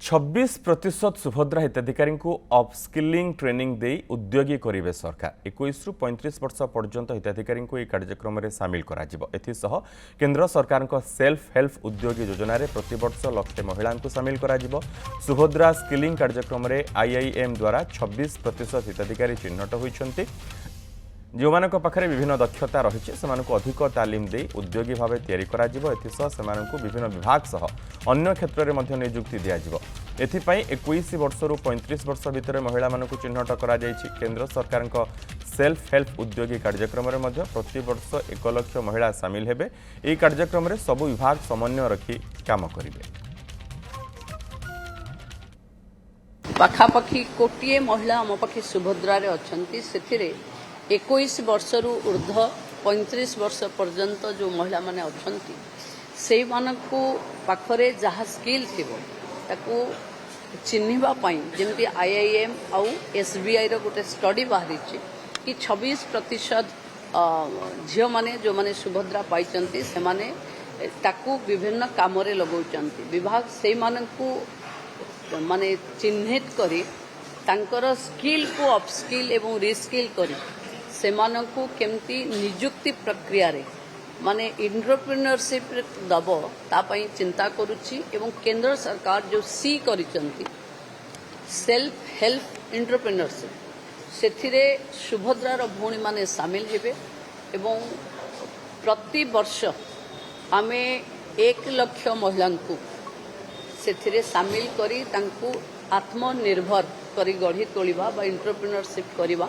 26% सुभद्रा हिताधिकारी को upskilling training दे उद्योगी करेंगे सरकार 21 रु 35 वर्ष पर्यंत हिताधिकारी को कार्यक्रम में सामिल एथिसह केंद्र सरकार सेल्फ हेल्प उद्योगी योजन प्रतिवर्ष लक्षे महिला सामिल सुभद्रा स्किलिंग कार्यक्रम में आईआईएम द्वारा 26% हिताधिकारी चिन्हट होती जो मान पाखे विभिन्न दक्षता रही से अधिक तालीम दे उद्योगी भाव या विभिन्न विभाग सह अन्य क्षेत्र में नियुक्ति दिज्व एथिपाई 21 वर्ष रु 35 वर्ष भितर महिला मानक चिन्हट करा केंद्र सरकार सेल्फ हेल्प उद्योगी कार्यक्रम में प्रति वर्ष 1 लाख महिला सामिल हेबे। यह कार्यक्रम में सबु विभाग समन्वय रखी काम करेंगे। पाखापाखि कोटिए महिला आम पाखे सुभद्रा अच्छा 21 वर्ष रु ऊर्ध्व 35 वर्ष पर्यंत जो महिला माने अछंती से मानकु पाखरे जहा स्किल थिबो ताकू चिन्हिबा पई जेमति आईआईएम आउ एसबीआई रो गोटे स्टडी बाहरी कि 26% झियो माने जो माने सुभद्रा पाइचंती से माने ताकू विभिन्न काम रे लगौचंती विभाग से मानकु माने चिन्हित करी तांकर स्किल को अपस्किल एवं रिस्किल करी सेमानंकु केमती नियुक्ति प्रक्रिया रे माने एंटरप्रेन्योरशिप दब तापाई चिंता करुच्ची एवं केंद्र सरकार जो सी करिसंती सेल्फ हेल्प एंटरप्रेन्योरशिप सेथिरे सुभद्रार भौणी माने सामिल हेबे एवं प्रति वर्ष आमे 1 लाख महिला सेथिरे सामिल करी तांकु आत्मनिर्भर करी गढ़ी तोलिबा बा एंटरप्रेन्योरशिप करिबा।